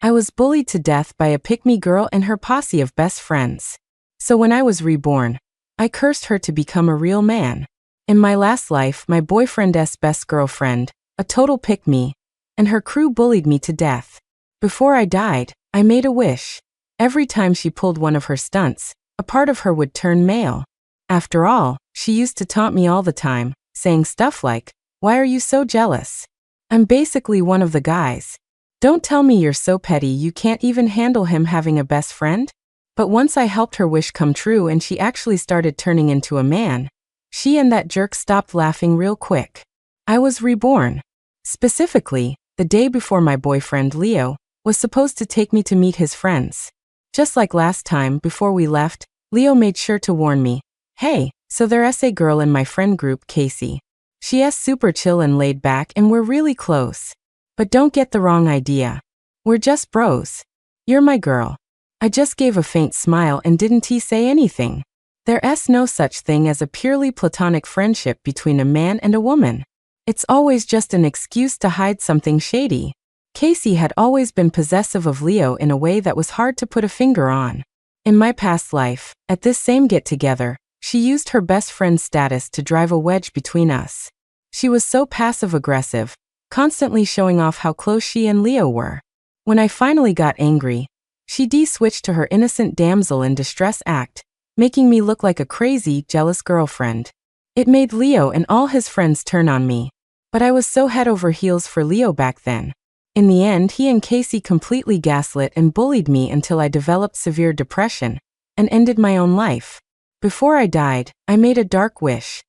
I was bullied to death by a pick-me girl and her posse of best friends. So when I was reborn, I cursed her to become a real man. In my last life, my boyfriend's best girlfriend, a total pick-me, and her crew bullied me to death. Before I died, I made a wish. Every time she pulled one of her stunts, a part of her would turn male. After all, she used to taunt me all the time, saying stuff like, "Why are you so jealous? I'm basically one of the guys. Don't tell me you're so petty you can't even handle him having a best friend?" But once I helped her wish come true and she actually started turning into a man, she and that jerk stopped laughing real quick. I was reborn. Specifically, the day before my boyfriend Leo was supposed to take me to meet his friends. Just like last time, before we left, Leo made sure to warn me, "Hey, so there's a girl in my friend group, Casey. She's super chill and laid back and we're really close. But don't get the wrong idea. We're just bros. You're my girl." I just gave a faint smile and didn't say anything. There's no such thing as a purely platonic friendship between a man and a woman. It's always just an excuse to hide something shady. Casey had always been possessive of Leo in a way that was hard to put a finger on. In my past life, at this same get-together, she used her best friend status to drive a wedge between us. She was so passive-aggressive, constantly showing off how close she and Leo were. When I finally got angry, she switched to her innocent damsel in distress act, making me look like a crazy, jealous girlfriend. It made Leo and all his friends turn on me. But I was so head over heels for Leo back then. In the end, he and Casey completely gaslit and bullied me until I developed severe depression and ended my own life. Before I died, I made a dark wish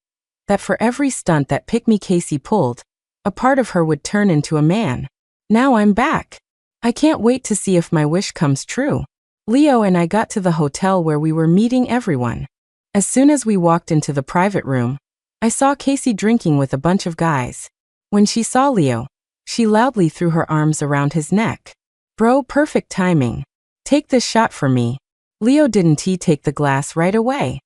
that for every stunt that pick-me Casey pulled, a part of her would turn into a man. Now I'm back. I can't wait to see if my wish comes true. Leo and I got to the hotel where we were meeting everyone. As soon as we walked into the private room, I saw Casey drinking with a bunch of guys. When she saw Leo, she loudly threw her arms around his neck. "Bro, perfect timing. Take this shot for me." Leo didn't take the glass right away.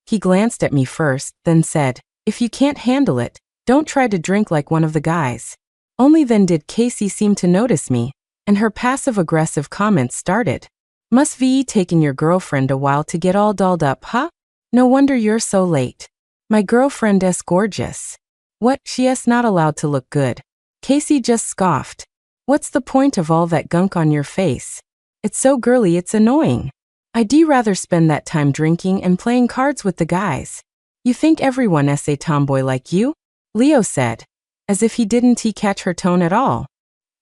He glanced at me first, then said, "If you can't handle it, don't try to drink like one of the guys." Only then did Casey seem to notice me, and her passive-aggressive comments started. "Must be taking your girlfriend a while to get all dolled up, huh? No wonder you're so late. My girlfriend's gorgeous." "What? She's not allowed to look good." Casey just scoffed. "What's the point of all that gunk on your face? It's so girly it's annoying. I'd rather spend that time drinking and playing cards with the guys. You think everyone's a tomboy like you?" Leo said, as if he didn't catch her tone at all.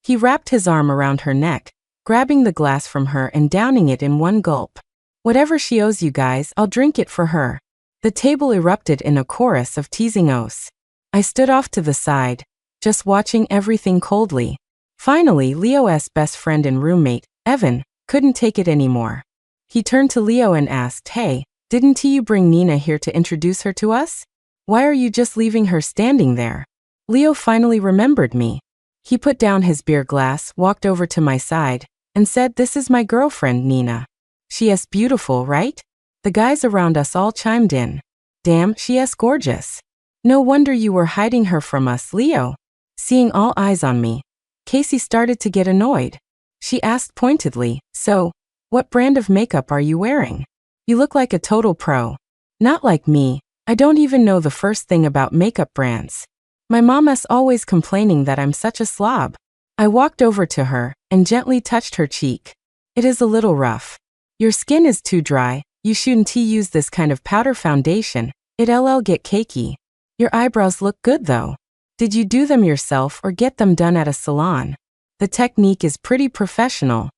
He wrapped his arm around her neck, grabbing the glass from her and downing it in one gulp. "Whatever she owes you guys, I'll drink it for her." The table erupted in a chorus of teasing oaths. I stood off to the side, just watching everything coldly. Finally, Leo's best friend and roommate, Evan, couldn't take it anymore. He turned to Leo and asked, "Hey, didn't you bring Nina here to introduce her to us? Why are you just leaving her standing there?" Leo finally remembered me. He put down his beer glass, walked over to my side, and said, "This is my girlfriend, Nina. She is beautiful, right?" The guys around us all chimed in. "Damn, she is gorgeous. No wonder you were hiding her from us, Leo." Seeing all eyes on me, Casey started to get annoyed. She asked pointedly, "So, what brand of makeup are you wearing? You look like a total pro." Not like me, I don't even know the first thing about makeup brands. My mama's always complaining that I'm such a slob. I walked over to her and gently touched her cheek. "It is a little rough. Your skin is too dry. You shouldn't use this kind of powder foundation. It'll get cakey. Your eyebrows look good though. Did you do them yourself or get them done at a salon? The technique is pretty professional.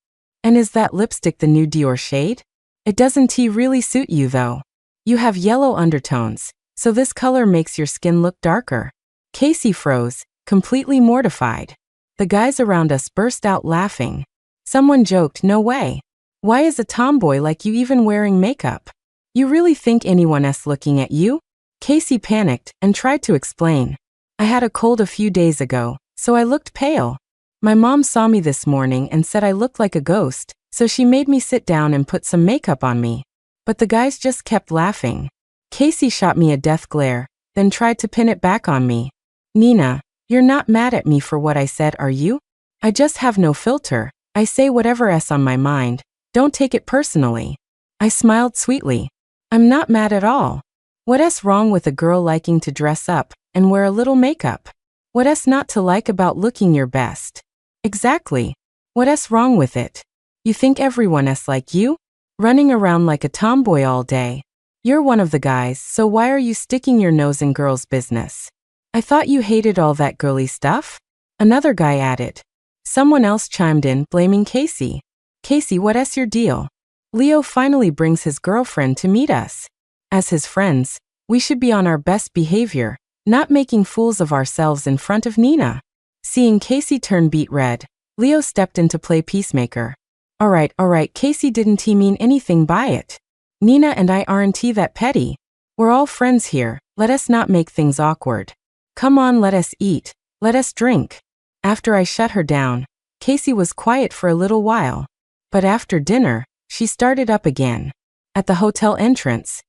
And is that lipstick the new Dior shade? It doesn't really suit you though. You have yellow undertones, so this color makes your skin look darker." Casey froze, completely mortified. The guys around us burst out laughing. Someone joked, "No way. Why is a tomboy like you even wearing makeup? You really think anyone's looking at you?" Casey panicked and tried to explain. "I had a cold a few days ago, so I looked pale. My mom saw me this morning and said I looked like a ghost, so she made me sit down and put some makeup on me." But the guys just kept laughing. Casey shot me a death glare, then tried to pin it back on me. "Nina, you're not mad at me for what I said, are you? I just have no filter. I say whatever's on my mind, don't take it personally. I smiled sweetly. I'm not mad at all. What's wrong with a girl liking to dress up and wear a little makeup? What's not to like about looking your best? Exactly. What's wrong with it? You think everyone's like you? Running around like a tomboy all day. You're one of the guys, so why are you sticking your nose in girls' business? I thought you hated all that girly stuff? Another guy added. Someone else chimed in, blaming Casey. Casey, what's your deal? Leo finally brings his girlfriend to meet us. As his friends, we should be on our best behavior, not making fools of ourselves in front of Nina. Seeing Casey turn beet red, Leo stepped in to play peacemaker. All right, Casey, didn't he mean anything by it? Nina and I aren't that petty. We're all friends here, let us not make things awkward. Come on, let us eat, let us drink. After I shut her down, Casey was quiet for a little while. But after dinner, she started up again. At the hotel entrance,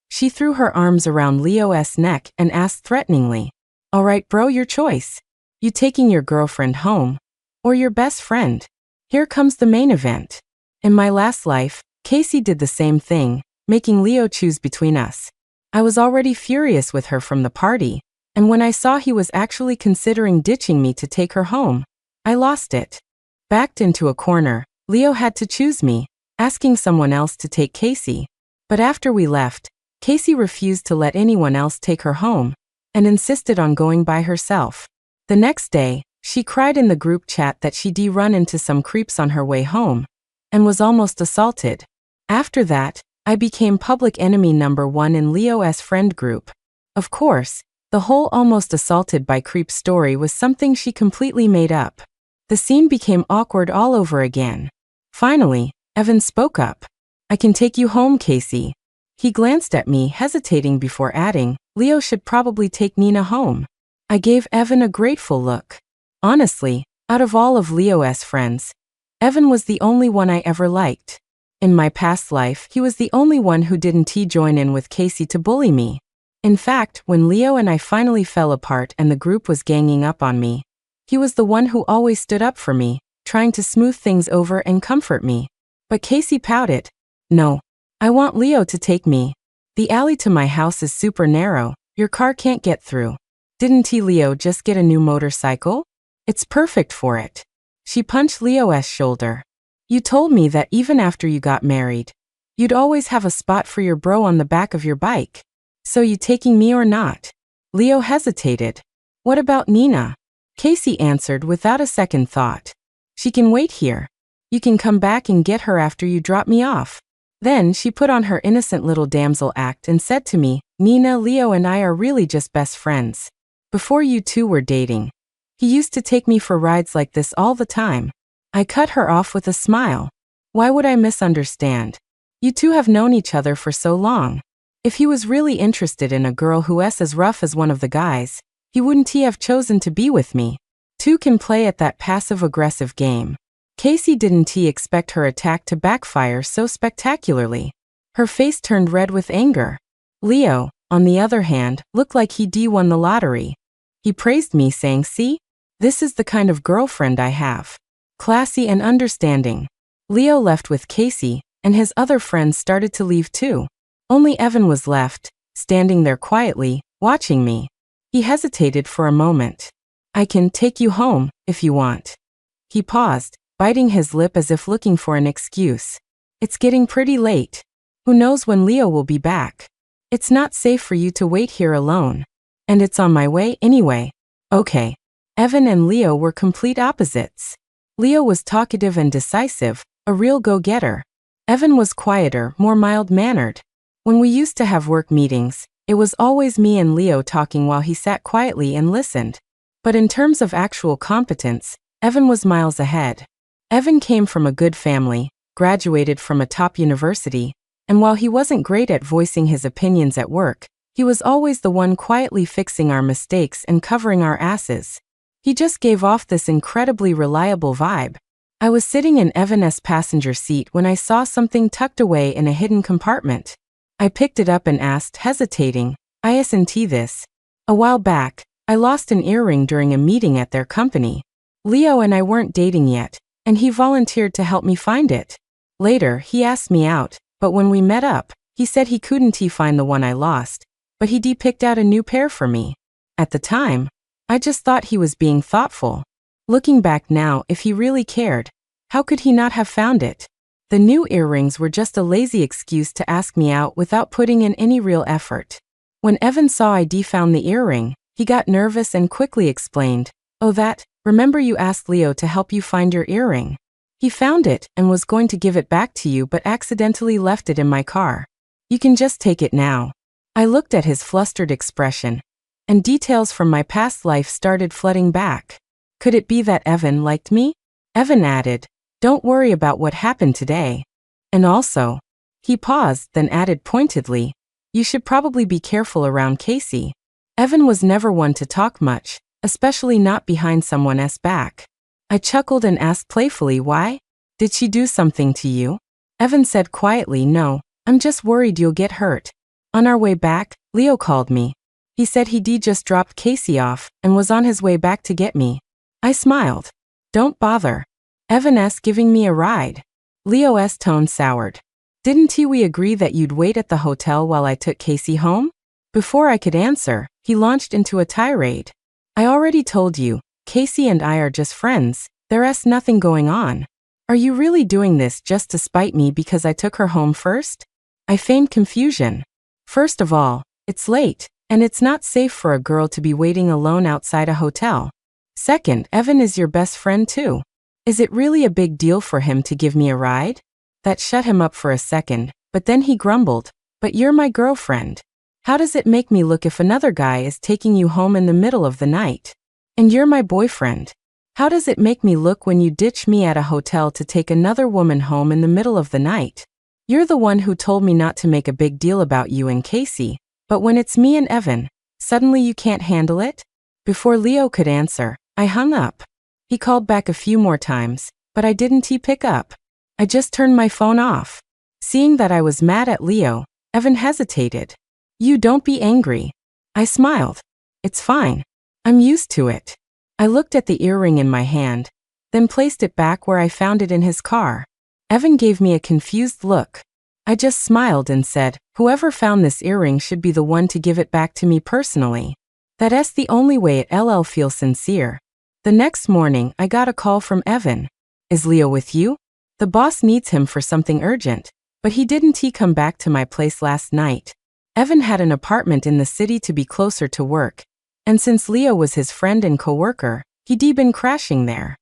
she threw her arms around Leo's neck and asked threateningly, all right, bro, your choice. You taking your girlfriend home? Or your best friend? Here comes the main event. In my last life, Casey did the same thing, making Leo choose between us. I was already furious with her from the party, and when I saw he was actually considering ditching me to take her home, I lost it. Backed into a corner, Leo had to choose me, asking someone else to take Casey. But after we left, Casey refused to let anyone else take her home, and insisted on going by herself. The next day, she cried in the group chat that she'd run into some creeps on her way home, and was almost assaulted. After that, I became public enemy number 1 in Leo's friend group. Of course, the whole almost assaulted by creep story was something she completely made up. The scene became awkward all over again. Finally, Evan spoke up. I can take you home, Casey. He glanced at me, hesitating before adding, Leo should probably take Nina home. I gave Evan a grateful look. Honestly, out of all of Leo's friends, Evan was the only one I ever liked. In my past life, he was the only one who didn't join in with Casey to bully me. In fact, when Leo and I finally fell apart and the group was ganging up on me, he was the one who always stood up for me, trying to smooth things over and comfort me. But Casey pouted. No. I want Leo to take me. The alley to my house is super narrow, your car can't get through. Didn't Leo just get a new motorcycle? It's perfect for it. She punched Leo's shoulder. You told me that even after you got married, you'd always have a spot for your bro on the back of your bike. So you taking me or not? Leo hesitated. What about Nina? Casey answered without a second thought. She can wait here. You can come back and get her after you drop me off. Then she put on her innocent little damsel act and said to me, Nina, Leo and I are really just best friends. Before you two were dating, he used to take me for rides like this all the time. I cut her off with a smile. Why would I misunderstand? You two have known each other for so long. If he was really interested in a girl who's as rough as one of the guys, he wouldn't have chosen to be with me. Two can play at that passive-aggressive game. Casey didn't expect her attack to backfire so spectacularly. Her face turned red with anger. Leo, on the other hand, looked like he won the lottery. He praised me, saying, see? This is the kind of girlfriend I have. Classy and understanding. Leo left with Casey, and his other friends started to leave too. Only Evan was left, standing there quietly, watching me. He hesitated for a moment. I can take you home, if you want. He paused, biting his lip as if looking for an excuse. It's getting pretty late. Who knows when Leo will be back? It's not safe for you to wait here alone. And it's on my way anyway. Okay. Evan and Leo were complete opposites. Leo was talkative and decisive, a real go-getter. Evan was quieter, more mild-mannered. When we used to have work meetings, it was always me and Leo talking while he sat quietly and listened. But in terms of actual competence, Evan was miles ahead. Evan came from a good family, graduated from a top university, and while he wasn't great at voicing his opinions at work, he was always the one quietly fixing our mistakes and covering our asses. He just gave off this incredibly reliable vibe. I was sitting in Evan's passenger seat when I saw something tucked away in a hidden compartment. I picked it up and asked, hesitating, isn't this? A while back, I lost an earring during a meeting at their company. Leo and I weren't dating yet, and he volunteered to help me find it. Later, he asked me out, but when we met up, he said he couldn't find the one I lost, but he picked out a new pair for me. At the time, I just thought he was being thoughtful. Looking back now, if he really cared, how could he not have found it? The new earrings were just a lazy excuse to ask me out without putting in any real effort. When Evan saw I'd found the earring, he got nervous and quickly explained, "Oh, remember you asked Leo to help you find your earring? He found it and was going to give it back to you but accidentally left it in my car. You can just take it now." I looked at his flustered expression, and details from my past life started flooding back. Could it be that Evan liked me? Evan added, "Don't worry about what happened today. And also," he paused, then added pointedly, "you should probably be careful around Casey." Evan was never one to talk much, especially not behind someone's back. I chuckled and asked playfully, "Why? Did she do something to you?" Evan said quietly, "No, I'm just worried you'll get hurt." On our way back, Leo called me. He said he'd just dropped Casey off and was on his way back to get me. I smiled. "Don't bother. Evan's giving me a ride." Leo's tone soured. "Didn't we agree that you'd wait at the hotel while I took Casey home?" Before I could answer, he launched into a tirade. "I already told you, Casey and I are just friends. There's nothing going on. Are you really doing this just to spite me because I took her home first?" I feigned confusion. "First of all, it's late, and it's not safe for a girl to be waiting alone outside a hotel. Second, Evan is your best friend too. Is it really a big deal for him to give me a ride?" That shut him up for a second, but then he grumbled, "But you're my girlfriend. How does it make me look if another guy is taking you home in the middle of the night? And you're my boyfriend. How does it make me look when you ditch me at a hotel to take another woman home in the middle of the night? You're the one who told me not to make a big deal about you and Casey, but when it's me and Evan, suddenly you can't handle it?" Before Leo could answer, I hung up. He called back a few more times, but I didn't pick up. I just turned my phone off. Seeing that I was mad at Leo, Evan hesitated. "You don't be angry." I smiled. "It's fine. I'm used to it." I looked at the earring in my hand, then placed it back where I found it in his car. Evan gave me a confused look. I just smiled and said, "Whoever found this earring should be the one to give it back to me personally. That's the only way it'll feel sincere." The next morning, I got a call from Evan. "Is Leo with you? The boss needs him for something urgent, but he didn't come back to my place last night." Evan had an apartment in the city to be closer to work, and since Leo was his friend and coworker, he'd been crashing there.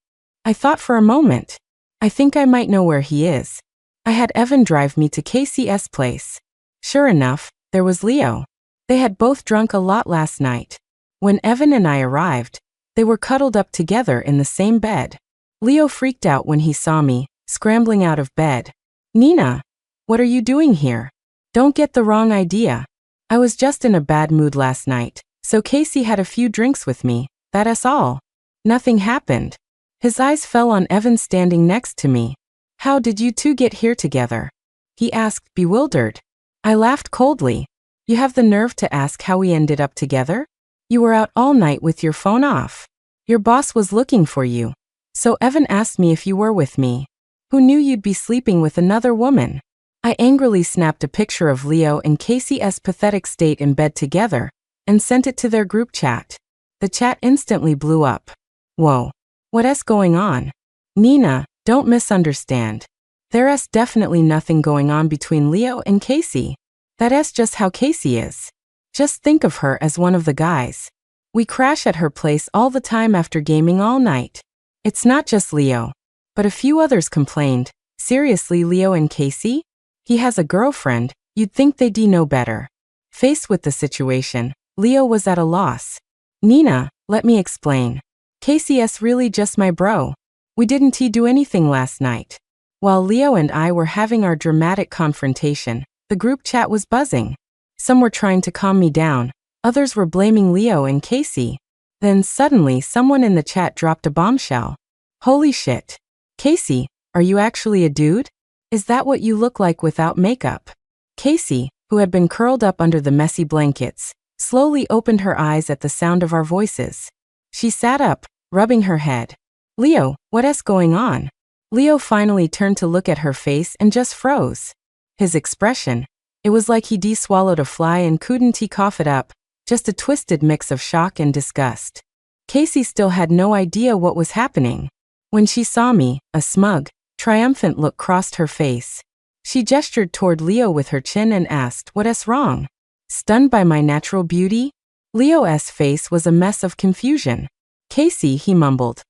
I thought for a moment, I think I might know where he is. I had Evan drive me to Casey's place. Sure enough, there was Leo. They had both drunk a lot last night. When Evan and I arrived, they were cuddled up together in the same bed. Leo freaked out when he saw me, scrambling out of bed. "Nina, what are you doing here? Don't get the wrong idea. I was just in a bad mood last night, so Casey had a few drinks with me, that's all. Nothing happened." His eyes fell on Evan standing next to me. "How did you two get here together?" he asked, bewildered. I laughed coldly. "You have the nerve to ask how we ended up together? You were out all night with your phone off. Your boss was looking for you. So Evan asked me if you were with me. Who knew you'd be sleeping with another woman?" I angrily snapped a picture of Leo and Casey's pathetic state in bed together and sent it to their group chat. The chat instantly blew up. "Whoa. What's going on? Nina, don't misunderstand. There's definitely nothing going on between Leo and Casey. That's just how Casey is. Just think of her as one of the guys. We crash at her place all the time after gaming all night. It's not just Leo." But a few others complained. "Seriously, Leo and Casey? He has a girlfriend, you'd think they'd know better." Faced with the situation, Leo was at a loss. "Nina, let me explain. Casey's really just my bro. We didn't do anything last night." While Leo and I were having our dramatic confrontation, the group chat was buzzing. Some were trying to calm me down, others were blaming Leo and Casey. Then suddenly someone in the chat dropped a bombshell. "Holy shit. Casey, are you actually a dude? Is that what you look like without makeup?" Casey, who had been curled up under the messy blankets, slowly opened her eyes at the sound of our voices. She sat up, rubbing her head. "Leo, what's going on? Leo finally turned to look at her face and just froze. His expression, it was like he'd swallowed a fly and couldn't cough it up, just a twisted mix of shock and disgust. Casey still had no idea what was happening. When she saw me, a smug, triumphant look crossed her face. She gestured toward Leo with her chin and asked, "What's wrong?" Stunned by my natural beauty? Leo's face was a mess of confusion. "Casey," he mumbled.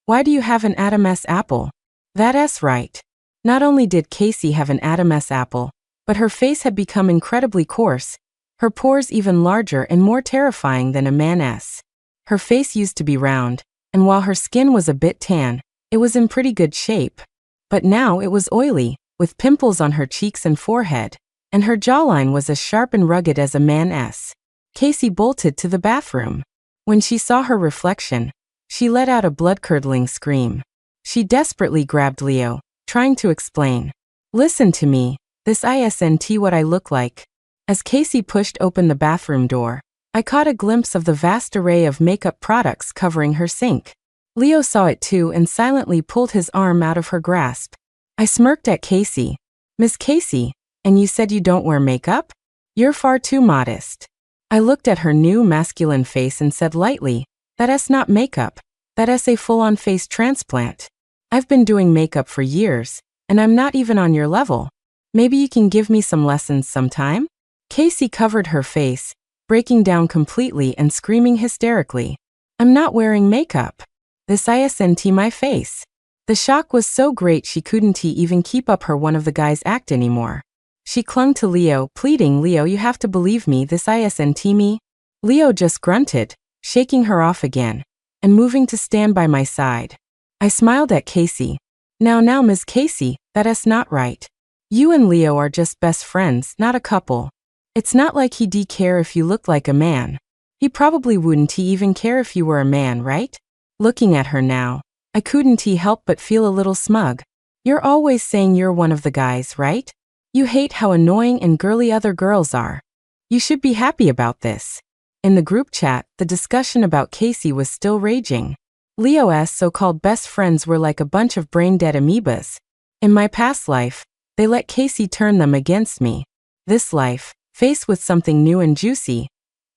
"Why do you have an Adam's apple?" That's right. Not only did Casey have an Adam's apple, but her face had become incredibly coarse, her pores even larger and more terrifying than a man's. Her face used to be round, and while her skin was a bit tan, it was in pretty good shape. But now it was oily, with pimples on her cheeks and forehead, and her jawline was as sharp and rugged as a man's. Casey bolted to the bathroom. When she saw her reflection, she let out a blood-curdling scream. She desperately grabbed Leo, trying to explain. "Listen to me, this isn't what I look like." As Casey pushed open the bathroom door, I caught a glimpse of the vast array of makeup products covering her sink. Leo saw it too and silently pulled his arm out of her grasp. I smirked at Casey. "Miss Casey, and you said you don't wear makeup? You're far too modest." I looked at her new masculine face and said lightly, "That's not makeup. That's a full-on face transplant. I've been doing makeup for years, and I'm not even on your level. Maybe you can give me some lessons sometime?" Casey covered her face, breaking down completely and screaming hysterically. "I'm not wearing makeup. This isn't my face." The shock was so great she couldn't even keep up her one of the guys act anymore. She clung to Leo, pleading, "Leo, you have to believe me, this isn't me." Leo just grunted, shaking her off again, and moving to stand by my side. I smiled at Casey. Now, Miss Casey, that's not right. You and Leo are just best friends, not a couple. It's not like he'd care if you looked like a man. He probably wouldn't even care if you were a man, right?" Looking at her now, I couldn't help but feel a little smug. "You're always saying you're one of the guys, right? You hate how annoying and girly other girls are. You should be happy about this." In the group chat, the discussion about Casey was still raging. Leo's so-called best friends were like a bunch of brain-dead amoebas. In my past life, they let Casey turn them against me. This life, faced with something new and juicy,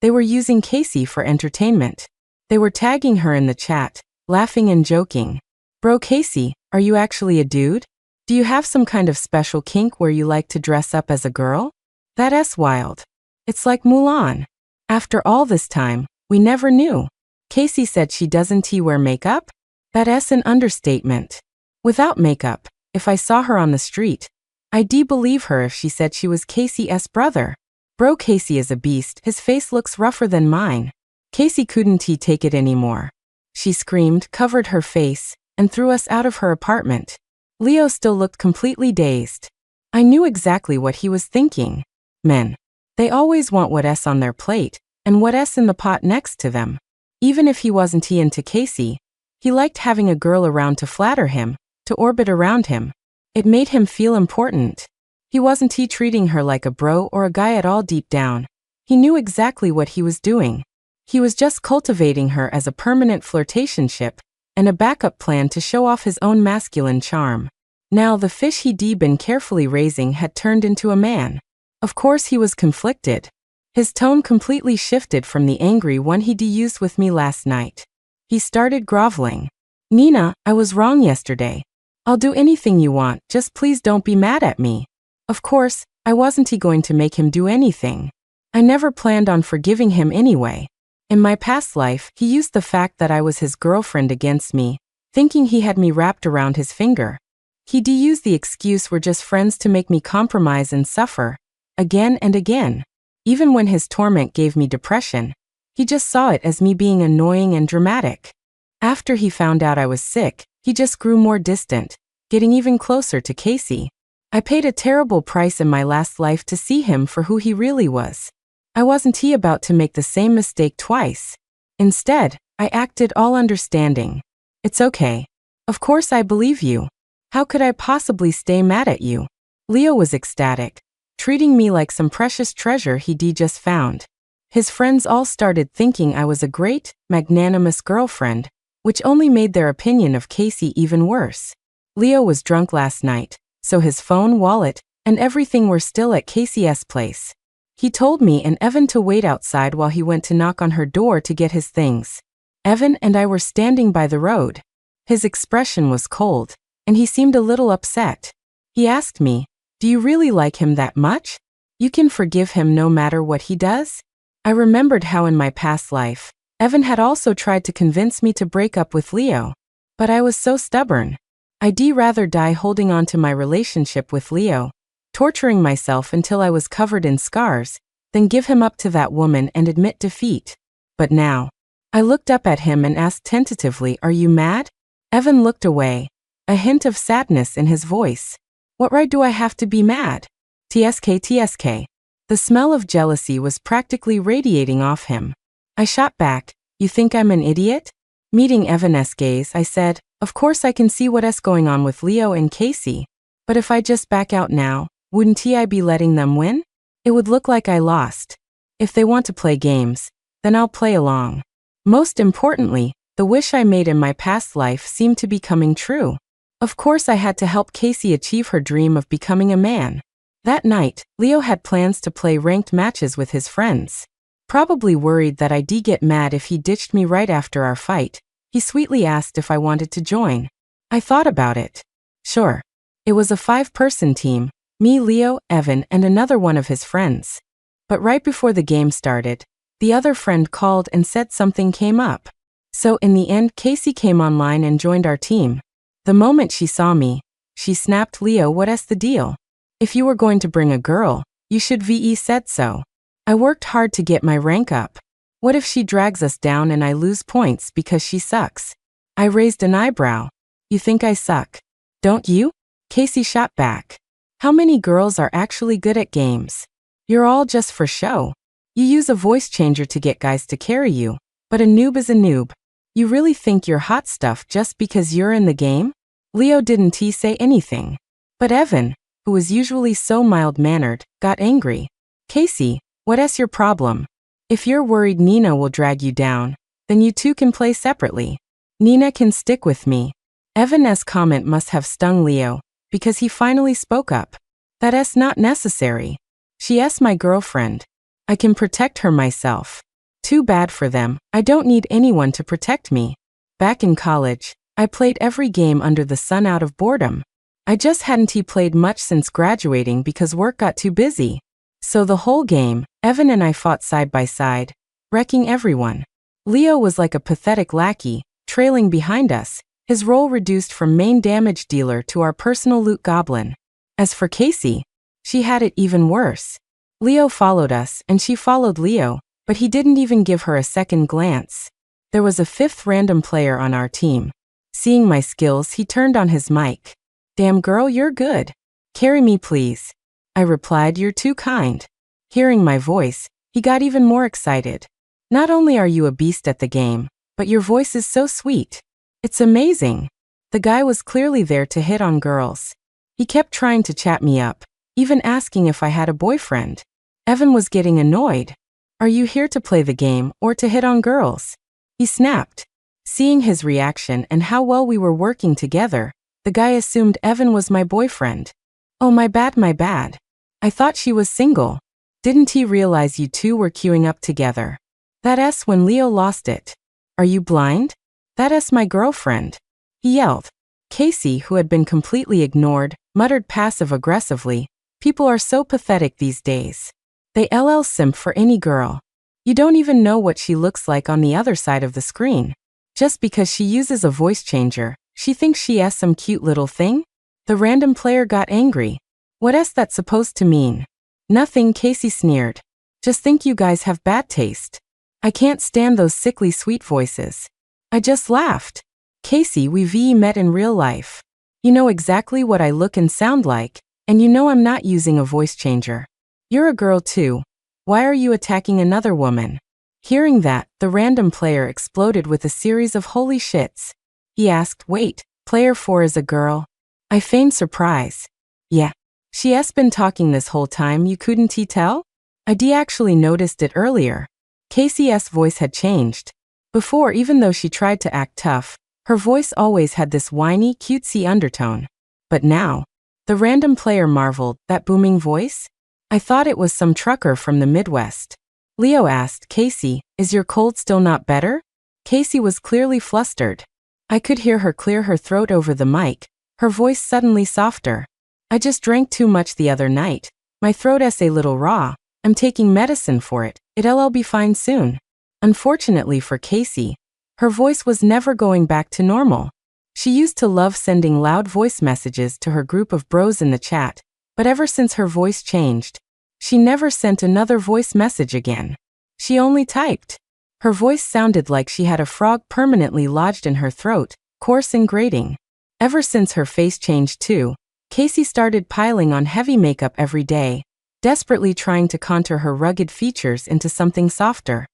they were using Casey for entertainment. They were tagging her in the chat, laughing and joking. "Bro Casey, are you actually a dude? Do you have some kind of special kink where you like to dress up as a girl? That's wild. It's like Mulan." After all this time, we never knew. Casey said she doesn't wear makeup? That's an understatement. Without makeup, if I saw her on the street, I'd believe her if she said she was Casey's brother. Bro Casey is a beast, his face looks rougher than mine. Casey couldn't take it anymore. She screamed, covered her face, and threw us out of her apartment. Leo still looked completely dazed. I knew exactly what he was thinking. Men. They always want what's on their plate, and what's in the pot next to them. Even if he wasn't into Casey, he liked having a girl around to flatter him, to orbit around him. It made him feel important. He wasn't treating her like a bro or a guy at all deep down. He knew exactly what he was doing. He was just cultivating her as a permanent flirtationship and a backup plan to show off his own masculine charm. Now the fish he'd been carefully raising had turned into a man. Of course he was conflicted. His tone completely shifted from the angry one he'd used with me last night. He started groveling. "Nina, I was wrong yesterday. I'll do anything you want, just please don't be mad at me." Of course, I wasn't going to make him do anything. I never planned on forgiving him anyway. In my past life, he used the fact that I was his girlfriend against me, thinking he had me wrapped around his finger. He'd use the excuse we're just friends to make me compromise and suffer, again and again. Even when his torment gave me depression, he just saw it as me being annoying and dramatic. After he found out I was sick, he just grew more distant, getting even closer to Casey. I paid a terrible price in my last life to see him for who he really was. I wasn't about to make the same mistake twice. Instead, I acted all understanding. "It's okay. Of course I believe you. How could I possibly stay mad at you?" Leo was ecstatic, treating me like some precious treasure he'd just found. His friends all started thinking I was a great, magnanimous girlfriend, which only made their opinion of Casey even worse. Leo was drunk last night, so his phone, wallet, and everything were still at Casey's place. He told me and Evan to wait outside while he went to knock on her door to get his things. Evan and I were standing by the road. His expression was cold, and he seemed a little upset. He asked me, "Do you really like him that much? You can forgive him no matter what he does?" I remembered how in my past life, Evan had also tried to convince me to break up with Leo. But I was so stubborn. I'd rather die holding on to my relationship with Leo, torturing myself until I was covered in scars, than give him up to that woman and admit defeat. But now, I looked up at him and asked tentatively, "Are you mad?" Evan looked away, a hint of sadness in his voice. "What right do I have to be mad?" TSK. The smell of jealousy was practically radiating off him. I shot back, "You think I'm an idiot?" Meeting Evan's gaze, I said, "Of course I can see what's going on with Leo and Casey. But if I just back out now, wouldn't I be letting them win? It would look like I lost. If they want to play games, then I'll play along." Most importantly, the wish I made in my past life seemed to be coming true. Of course I had to help Casey achieve her dream of becoming a man. That night, Leo had plans to play ranked matches with his friends. Probably worried that I'd get mad if he ditched me right after our fight, he sweetly asked if I wanted to join. I thought about it. Sure. It was a 5-person team, me, Leo, Evan, and another one of his friends. But right before the game started, the other friend called and said something came up. So in the end, Casey came online and joined our team. The moment she saw me, she snapped, "Leo, what's the deal? If you were going to bring a girl, you should VE said so. I worked hard to get my rank up. What if she drags us down and I lose points because she sucks?" I raised an eyebrow. "You think I suck? Don't you?" Casey shot back. "How many girls are actually good at games? You're all just for show. You use a voice changer to get guys to carry you, but a noob is a noob. You really think you're hot stuff just because you're in the game?" Leo didn't say anything. But Evan, who was usually so mild-mannered, got angry. "Casey, what's your problem? If you're worried Nina will drag you down, then you two can play separately. Nina can stick with me." Evan's comment must have stung Leo, because he finally spoke up. "That's not necessary. She's my girlfriend. I can protect her myself. Too bad for them, I don't need anyone to protect me. Back in college, I played every game under the sun out of boredom. I just hadn't played much since graduating because work got too busy. So the whole game, Evan and I fought side by side, wrecking everyone. Leo was like a pathetic lackey, trailing behind us, his role reduced from main damage dealer to our personal loot goblin. As for Casey, she had it even worse. Leo followed us and she followed Leo, but he didn't even give her a second glance. There was a 5th random player on our team. Seeing my skills, he turned on his mic. "Damn girl, you're good. Carry me please." I replied, "You're too kind." Hearing my voice, he got even more excited. "Not only are you a beast at the game, but your voice is so sweet. It's amazing." The guy was clearly there to hit on girls. He kept trying to chat me up, even asking if I had a boyfriend. Evan was getting annoyed. "Are you here to play the game or to hit on girls?" He snapped. Seeing his reaction and how well we were working together, the guy assumed Evan was my boyfriend. "Oh, my bad. I thought she was single. Didn't he realize you two were queuing up together?" That's when Leo lost it. "Are you blind? That's my girlfriend," he yelled. Casey, who had been completely ignored, muttered passive-aggressively, "People are so pathetic these days. They simp for any girl. You don't even know what she looks like on the other side of the screen. Just because she uses a voice changer, she thinks she has some cute little thing?" The random player got angry. "What's that supposed to mean?" "Nothing," Casey sneered. "Just think you guys have bad taste. I can't stand those sickly sweet voices." I just laughed. "Casey, we met in real life. You know exactly what I look and sound like, and you know I'm not using a voice changer. You're a girl too. Why are you attacking another woman?" Hearing that, the random player exploded with a series of holy shits. He asked, "Wait, player 4 is a girl?" I feigned surprise. "Yeah. She's been talking this whole time, you couldn't tell?" I actually noticed it earlier. Casey's voice had changed. Before, even though she tried to act tough, Her voice always had this whiny, cutesy undertone. But now, the random player marveled, that booming voice? I thought it was some trucker from the Midwest. Leo asked, Casey, is your cold still not better? Casey was clearly flustered. I could hear her clear her throat over the mic, her voice suddenly softer. I just drank too much the other night. My throat's a little raw. I'm taking medicine for it. It'll be fine soon. Unfortunately for Casey, her voice was never going back to normal. She used to love sending loud voice messages to her group of bros in the chat, but ever since her voice changed, she never sent another voice message again. She only typed. Her voice sounded like she had a frog permanently lodged in her throat, coarse and grating. Ever since her face changed too, Casey started piling on heavy makeup every day, desperately trying to contour her rugged features into something softer.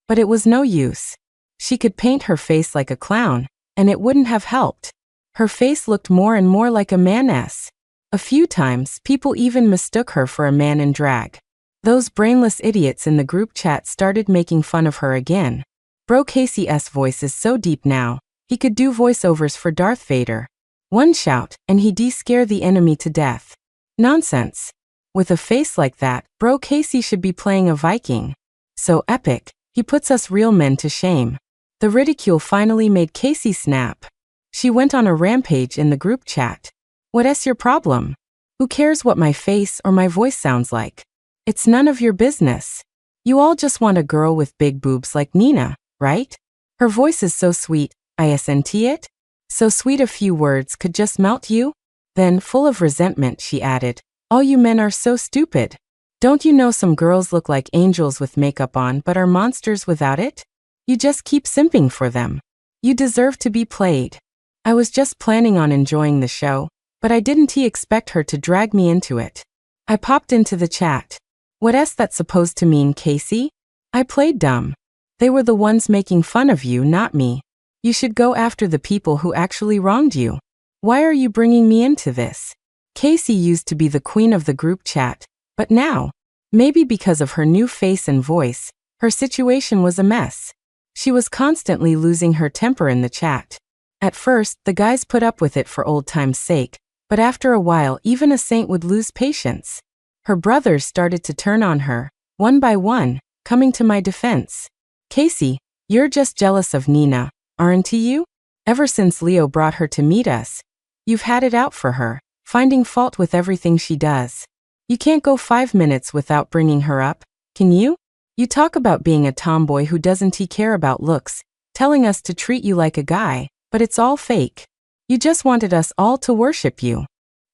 But it was no use. She could paint her face like a clown, and it wouldn't have helped. Her face looked more and more like a man's. A few times, people even mistook her for a man in drag. Those brainless idiots in the group chat started making fun of her again. Bro Casey's voice is so deep now, he could do voiceovers for Darth Vader. One shout, and he'd scare the enemy to death. Nonsense. With a face like that, Bro Casey should be playing a Viking. So epic, he puts us real men to shame. The ridicule finally made Casey snap. She went on a rampage in the group chat. What's your problem? Who cares what my face or my voice sounds like? It's none of your business. You all just want a girl with big boobs like Nina, right? Her voice is so sweet, isn't it? So sweet a few words could just melt you? Then, full of resentment, she added, all you men are so stupid. Don't you know some girls look like angels with makeup on but are monsters without it? You just keep simping for them. You deserve to be played. I was just planning on enjoying the show, but I didn't expect her to drag me into it. I popped into the chat. What's that supposed to mean, Casey? I played dumb. They were the ones making fun of you, not me. You should go after the people who actually wronged you. Why are you bringing me into this? Casey used to be the queen of the group chat, but now, maybe because of her new face and voice, her situation was a mess. She was constantly losing her temper in the chat. At first, the guys put up with it for old time's sake, but after a while even a saint would lose patience. Her brothers started to turn on her, one by one, coming to my defense. Casey, you're just jealous of Nina, aren't you? Ever since Leo brought her to meet us, you've had it out for her, finding fault with everything she does. You can't go 5 minutes without bringing her up, can you? You talk about being a tomboy who doesn't care about looks, telling us to treat you like a guy, but it's all fake. You just wanted us all to worship you.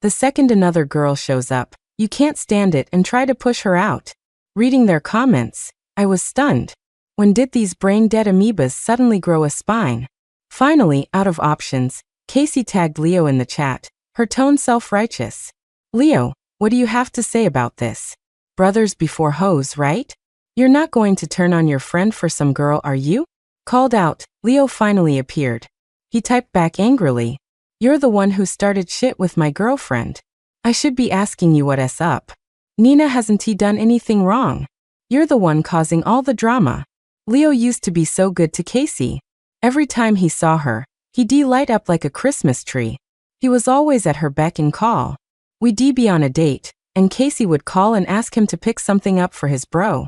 The second another girl shows up, you can't stand it and try to push her out. Reading their comments, I was stunned. When did these brain-dead amoebas suddenly grow a spine? Finally, out of options, Casey tagged Leo in the chat, her tone self-righteous. Leo, what do you have to say about this? Brothers before hoes, right? You're not going to turn on your friend for some girl, are you? Called out, Leo finally appeared. He typed back angrily. You're the one who started shit with my girlfriend. I should be asking you what's up. Nina hasn't done anything wrong. You're the one causing all the drama. Leo used to be so good to Casey. Every time he saw her, he'd light up like a Christmas tree. He was always at her beck and call. We'd be on a date, and Casey would call and ask him to pick something up for his bro.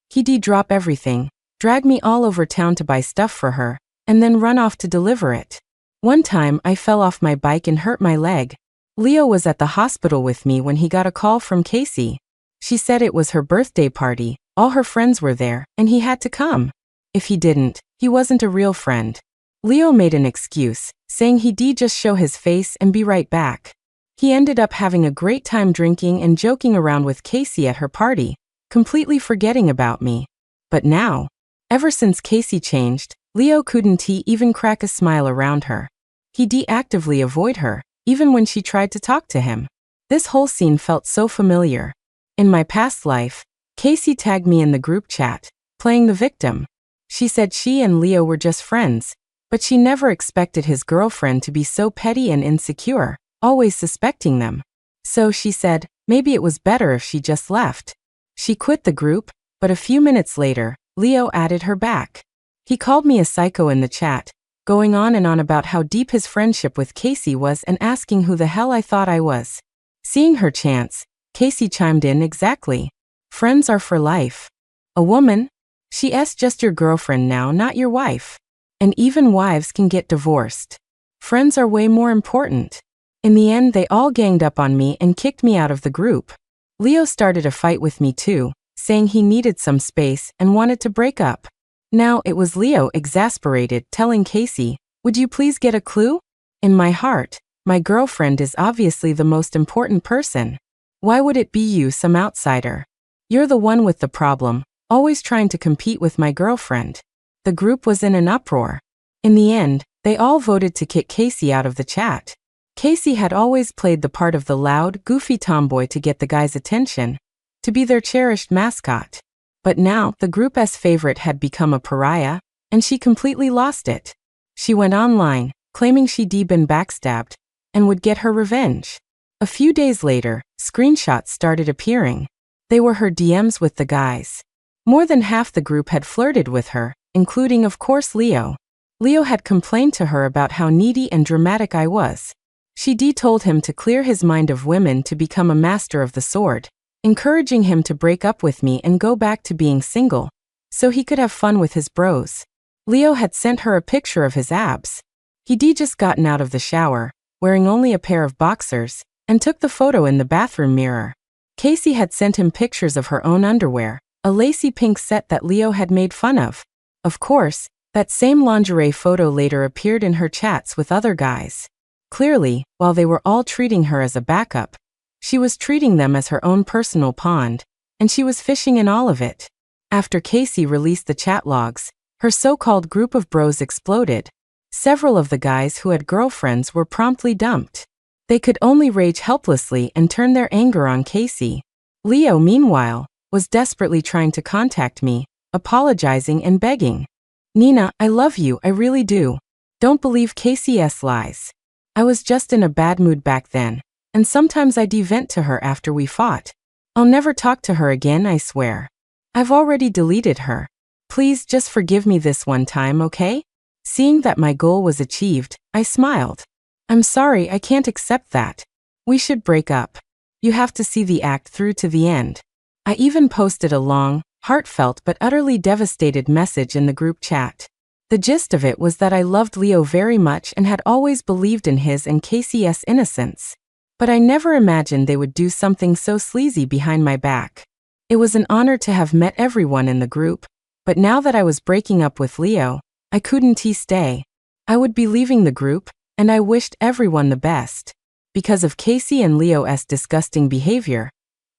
He'd drop everything, drag me all over town to buy stuff for her, and then run off to deliver it. One time I fell off my bike and hurt my leg. Leo was at the hospital with me when he got a call from Casey. She said it was her birthday party, all her friends were there, and he had to come. If he didn't, he wasn't a real friend. Leo made an excuse, saying he'd just show his face and be right back. He ended up having a great time drinking and joking around with Casey at her party, completely forgetting about me. But now, ever since Casey changed, Leo couldn't even crack a smile around her. He'd actively avoid her, even when she tried to talk to him. This whole scene felt so familiar. In my past life, Casey tagged me in the group chat, playing the victim. She said she and Leo were just friends, but she never expected his girlfriend to be so petty and insecure, always suspecting them. So she said, maybe it was better if she just left. She quit the group, but a few minutes later, Leo added her back. He called me a psycho in the chat, going on and on about how deep his friendship with Casey was and asking who the hell I thought I was. Seeing her chance, Casey chimed in, exactly. Friends are for life. A woman? She's just your girlfriend now, not your wife. And even wives can get divorced. Friends are way more important. In the end, they all ganged up on me and kicked me out of the group. Leo started a fight with me too, saying he needed some space and wanted to break up. Now it was Leo, exasperated, telling Casey, "Would you please get a clue?" In my heart, my girlfriend is obviously the most important person. Why would it be you, some outsider? You're the one with the problem, always trying to compete with my girlfriend. The group was in an uproar. In the end, they all voted to kick Casey out of the chat. Casey had always played the part of the loud, goofy tomboy to get the guys' attention, to be their cherished mascot. But now, the group's favorite had become a pariah, and she completely lost it. She went online, claiming she'd been backstabbed, and would get her revenge. A few days later, screenshots started appearing. They were her DMs with the guys. More than half the group had flirted with her, including, of course, Leo. Leo had complained to her about how needy and dramatic I was. She told him to clear his mind of women to become a master of the sword, encouraging him to break up with me and go back to being single, so he could have fun with his bros. Leo had sent her a picture of his abs. He'd just gotten out of the shower, wearing only a pair of boxers, and took the photo in the bathroom mirror. Casey had sent him pictures of her own underwear, a lacy pink set that Leo had made fun of. Of course, that same lingerie photo later appeared in her chats with other guys. Clearly, while they were all treating her as a backup, she was treating them as her own personal pond, and she was fishing in all of it. After Casey released the chat logs, her so-called group of bros exploded. Several of the guys who had girlfriends were promptly dumped. They could only rage helplessly and turn their anger on Casey. Leo, meanwhile, was desperately trying to contact me, apologizing and begging. "Nina, I love you, I really do. Don't believe Casey's lies. I was just in a bad mood back then, and sometimes I vent to her after we fought. I'll never talk to her again, I swear. I've already deleted her. Please just forgive me this one time, okay?" Seeing that my goal was achieved, I smiled. "I'm sorry, I can't accept that. We should break up. You have to see the act through to the end." I even posted a long, heartfelt but utterly devastated message in the group chat. The gist of it was that I loved Leo very much and had always believed in his and Casey's innocence. But I never imagined they would do something so sleazy behind my back. It was an honor to have met everyone in the group, but now that I was breaking up with Leo, I couldn't stay. I would be leaving the group, and I wished everyone the best. Because of Casey and Leo's disgusting behavior,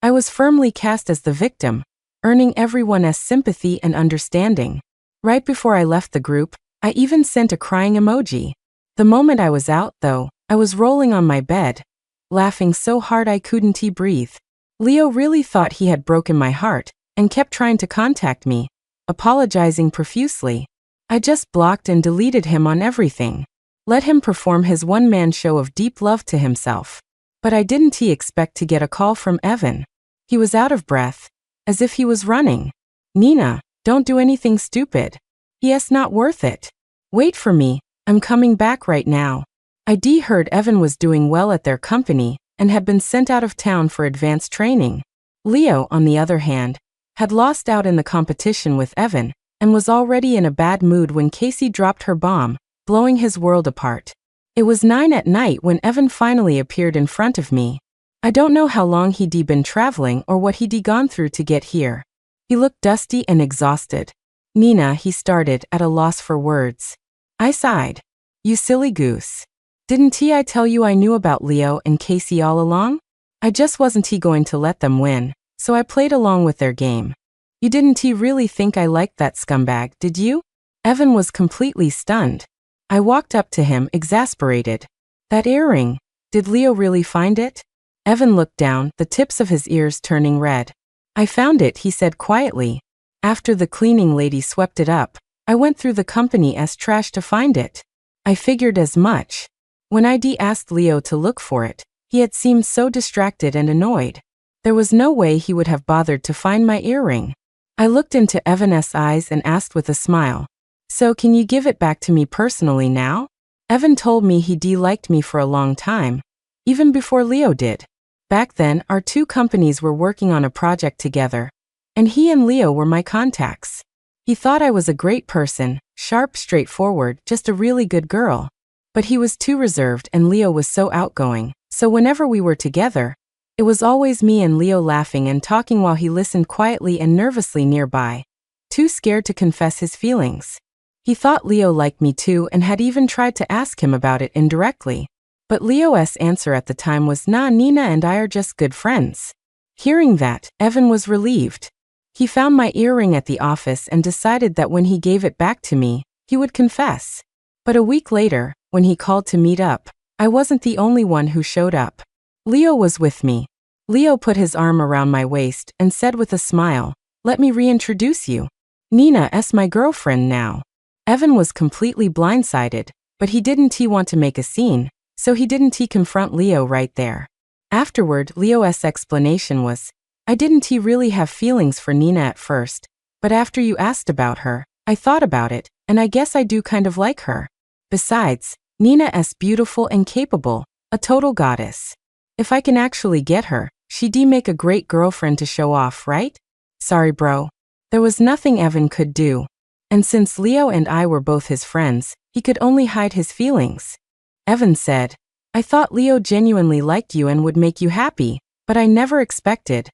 I was firmly cast as the victim, earning everyone's sympathy and understanding. Right before I left the group, I even sent a crying emoji. The moment I was out, though, I was rolling on my bed, laughing so hard I couldn't breathe. Leo really thought he had broken my heart, and kept trying to contact me, apologizing profusely. I just blocked and deleted him on everything. Let him perform his one-man show of deep love to himself. But I didn't expect to get a call from Evan. He was out of breath, as if he was running. "Nina, don't do anything stupid. It's not worth it. Wait for me, I'm coming back right now." I heard Evan was doing well at their company, and had been sent out of town for advanced training. Leo, on the other hand, had lost out in the competition with Evan, and was already in a bad mood when Casey dropped her bomb, blowing his world apart. It was 9 at night when Evan finally appeared in front of me. I don't know how long he'd been traveling or what he'd gone through to get here. He looked dusty and exhausted. "Nina," he started, at a loss for words. I sighed. "You silly goose. Didn't I tell you I knew about Leo and Casey all along? I just wasn't going to let them win, so I played along with their game. You didn't really think I liked that scumbag, did you?" Evan was completely stunned. I walked up to him, exasperated. "That earring, did Leo really find it?" Evan looked down, the tips of his ears turning red. "I found it," he said quietly. "After the cleaning lady swept it up, I went through the company's trash to find it. I figured as much." When I asked Leo to look for it, he had seemed so distracted and annoyed. There was no way he would have bothered to find my earring. I looked into Evan's eyes and asked with a smile, So can you give it back to me personally now? Evan told me he liked me for a long time, even before Leo did. Back then, our two companies were working on a project together, and he and Leo were my contacts. He thought I was a great person, sharp, straightforward, just a really good girl. But he was too reserved and Leo was so outgoing, so whenever we were together, it was always me and Leo laughing and talking while he listened quietly and nervously nearby, too scared to confess his feelings. He thought Leo liked me too and had even tried to ask him about it indirectly. But Leo's answer at the time was, "Nah, Nina and I are just good friends." Hearing that, Evan was relieved. He found my earring at the office and decided that when he gave it back to me, he would confess. But a week later, when he called to meet up, I wasn't the only one who showed up. Leo was with me. Leo put his arm around my waist and said with a smile, "Let me reintroduce you. Nina's my girlfriend now." Evan was completely blindsided, but he didn't want to make a scene, so he didn't confront Leo right there. Afterward, Leo's explanation was, "I didn't really have feelings for Nina at first, but after you asked about her, I thought about it, and I guess I do kind of like her. Besides, Nina's beautiful and capable, a total goddess. If I can actually get her, she'd make a great girlfriend to show off, right?" Sorry, bro. There was nothing Evan could do. And since Leo and I were both his friends, he could only hide his feelings. Evan said, "I thought Leo genuinely liked you and would make you happy, but I never expected."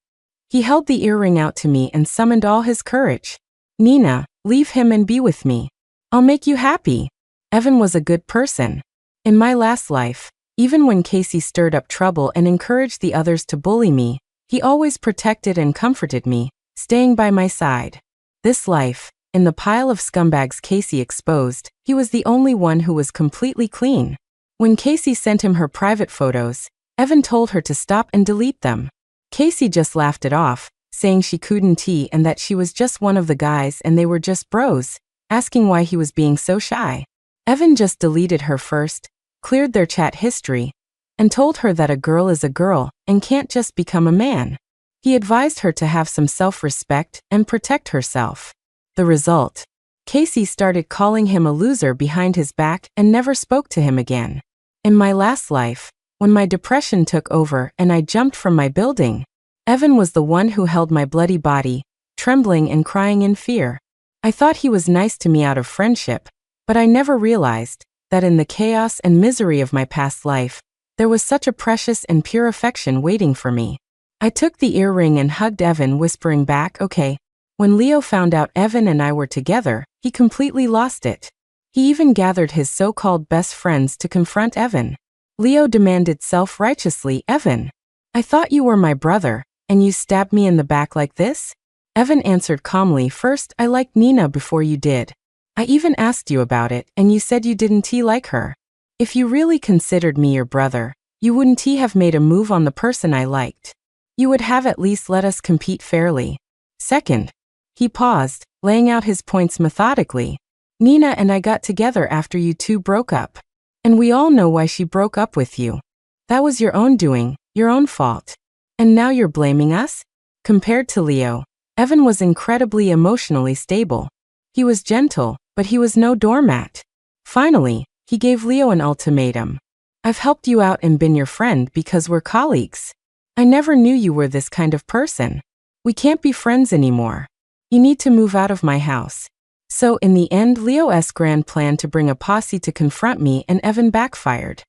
He held the earring out to me and summoned all his courage. "Nina, leave him and be with me. I'll make you happy." Evan was a good person. In my last life, even when Casey stirred up trouble and encouraged the others to bully me, he always protected and comforted me, staying by my side. This life, in the pile of scumbags Casey exposed, he was the only one who was completely clean. When Casey sent him her private photos, Evan told her to stop and delete them. Casey just laughed it off, saying she couldn't and that she was just one of the guys and they were just bros, asking why he was being so shy. Evan just deleted her first, cleared their chat history, and told her that a girl is a girl and can't just become a man. He advised her to have some self-respect and protect herself. The result? Casey started calling him a loser behind his back and never spoke to him again. In my last life, when my depression took over and I jumped from my building, Evan was the one who held my bloody body, trembling and crying in fear. I thought he was nice to me out of friendship, but I never realized that in the chaos and misery of my past life, there was such a precious and pure affection waiting for me. I took the earring and hugged Evan, whispering back, "Okay." When Leo found out Evan and I were together, he completely lost it. He even gathered his so-called best friends to confront Evan. Leo demanded self-righteously, "Evan, I thought you were my brother, and you stabbed me in the back like this?" Evan answered calmly, "First, I liked Nina before you did. I even asked you about it, and you said you didn't like her. If you really considered me your brother, you wouldn't have made a move on the person I liked. You would have at least let us compete fairly. Second," he paused, laying out his points methodically, "Nina and I got together after you two broke up. And we all know why she broke up with you. That was your own doing, your own fault. And now you're blaming us?" Compared to Leo, Evan was incredibly emotionally stable. He was gentle, but he was no doormat. Finally, he gave Leo an ultimatum. "I've helped you out and been your friend because we're colleagues. I never knew you were this kind of person. We can't be friends anymore. You need to move out of my house." So in the end, Leo's grand plan to bring a posse to confront me and Evan backfired.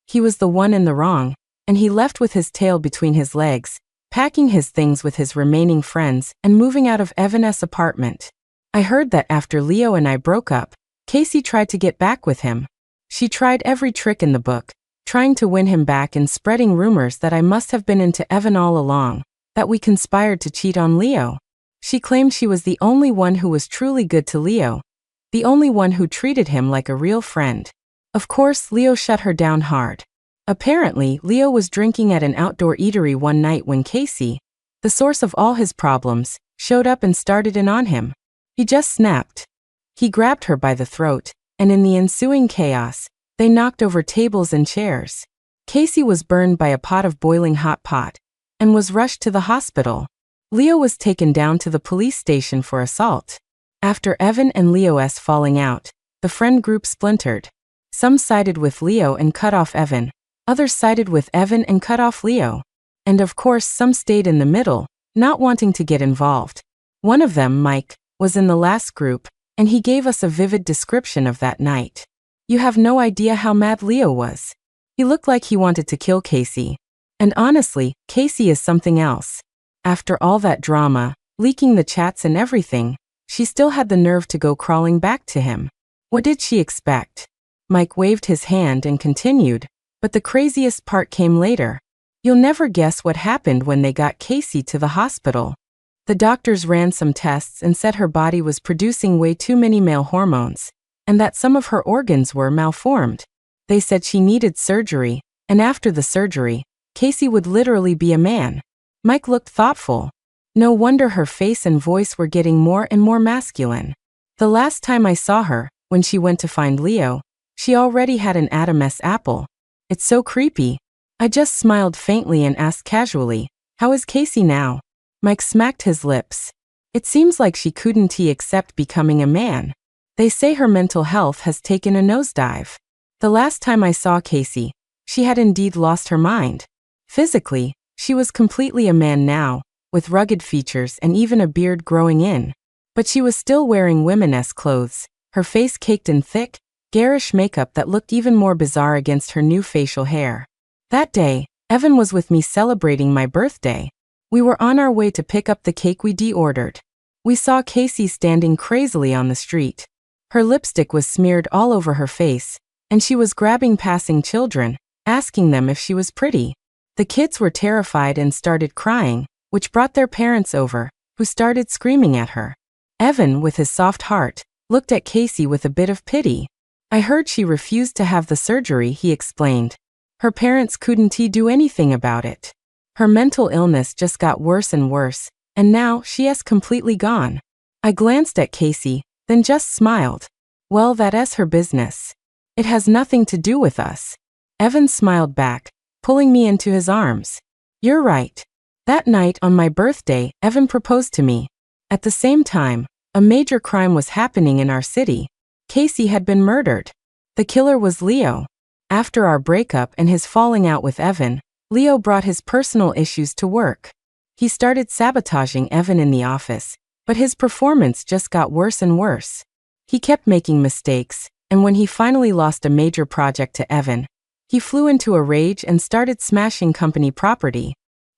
He was the one in the wrong, and he left with his tail between his legs, packing his things with his remaining friends and moving out of Evan's apartment. I heard that after Leo and I broke up, Casey tried to get back with him. She tried every trick in the book, trying to win him back and spreading rumors that I must have been into Evan all along, that we conspired to cheat on Leo. She claimed she was the only one who was truly good to Leo, the only one who treated him like a real friend. Of course, Leo shut her down hard. Apparently, Leo was drinking at an outdoor eatery one night when Casey, the source of all his problems, showed up and started in on him. He just snapped. He grabbed her by the throat, and in the ensuing chaos, they knocked over tables and chairs. Casey was burned by a pot of boiling hot pot, and was rushed to the hospital. Leo was taken down to the police station for assault. After Evan and Leo's falling out, the friend group splintered. Some sided with Leo and cut off Evan, others sided with Evan and cut off Leo. And of course some stayed in the middle, not wanting to get involved. One of them, Mike, was in the last group, and he gave us a vivid description of that night. You have no idea how mad Leo was. He looked like he wanted to kill Casey. And honestly, Casey is something else. After all that drama, leaking the chats and everything, she still had the nerve to go crawling back to him. What did she expect? Mike waved his hand and continued, but the craziest part came later. You'll never guess what happened when they got Casey to the hospital. The doctors ran some tests and said her body was producing way too many male hormones, and that some of her organs were malformed. They said she needed surgery, and after the surgery, Casey would literally be a man. Mike looked thoughtful. No wonder her face and voice were getting more and more masculine. The last time I saw her, when she went to find Leo, she already had an Adam's apple. It's so creepy. I just smiled faintly and asked casually, "How is Casey now?" Mike smacked his lips. It seems like she couldn't accept becoming a man. They say her mental health has taken a nosedive. The last time I saw Casey, she had indeed lost her mind. Physically, she was completely a man now, with rugged features and even a beard growing in. But she was still wearing women's clothes, her face caked in thick, garish makeup that looked even more bizarre against her new facial hair. That day, Evan was with me celebrating my birthday. We were on our way to pick up the cake we de-ordered. We saw Casey standing crazily on the street. Her lipstick was smeared all over her face, and she was grabbing passing children, asking them if she was pretty. The kids were terrified and started crying, which brought their parents over, who started screaming at her. Evan, with his soft heart, looked at Casey with a bit of pity. I heard she refused to have the surgery, he explained. Her parents couldn't do anything about it. Her mental illness just got worse and worse, and now she is completely gone. I glanced at Casey, then just smiled. Well, that is her business. It has nothing to do with us. Evan smiled back, pulling me into his arms. You're right. That night on my birthday, Evan proposed to me. At the same time, a major crime was happening in our city. Casey had been murdered. The killer was Leo. After our breakup and his falling out with Evan, Leo brought his personal issues to work. He started sabotaging Evan in the office, but his performance just got worse and worse. He kept making mistakes, and when he finally lost a major project to Evan, he flew into a rage and started smashing company property.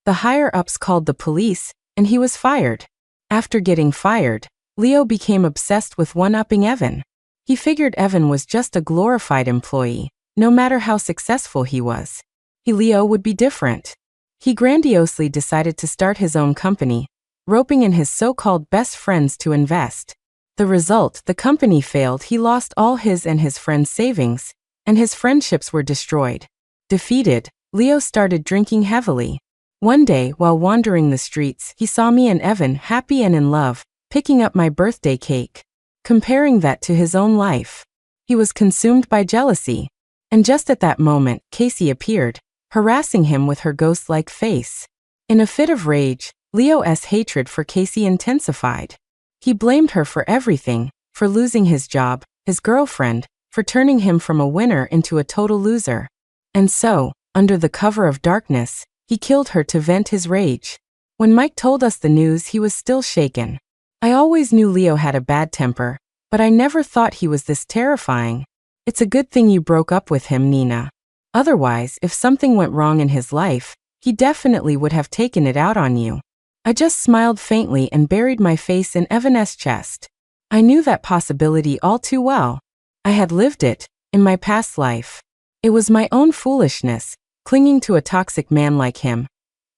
The higher-ups called the police, and he was fired. After getting fired, Leo became obsessed with one-upping Evan. He figured Evan was just a glorified employee, no matter how successful he was. Leo would be different. He grandiosely decided to start his own company, roping in his so-called best friends to invest. The result, the company failed. He lost all his and his friends' savings, and his friendships were destroyed. Defeated, Leo started drinking heavily. One day, while wandering the streets, he saw me and Evan happy and in love, picking up my birthday cake. Comparing that to his own life, he was consumed by jealousy. And just at that moment, Casey appeared, harassing him with her ghost-like face. In a fit of rage, Leo's hatred for Casey intensified. He blamed her for everything, for losing his job, his girlfriend, for turning him from a winner into a total loser. And so, under the cover of darkness, he killed her to vent his rage. When Mike told us the news, he was still shaken. I always knew Leo had a bad temper, but I never thought he was this terrifying. It's a good thing you broke up with him, Nina. Otherwise, if something went wrong in his life, he definitely would have taken it out on you. I just smiled faintly and buried my face in Evan's chest. I knew that possibility all too well. I had lived it, in my past life. It was my own foolishness, clinging to a toxic man like him,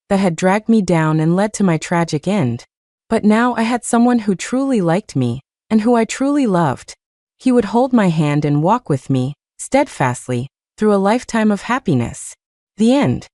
that had dragged me down and led to my tragic end. But now I had someone who truly liked me, and who I truly loved. He would hold my hand and walk with me, steadfastly, through a lifetime of happiness. The end.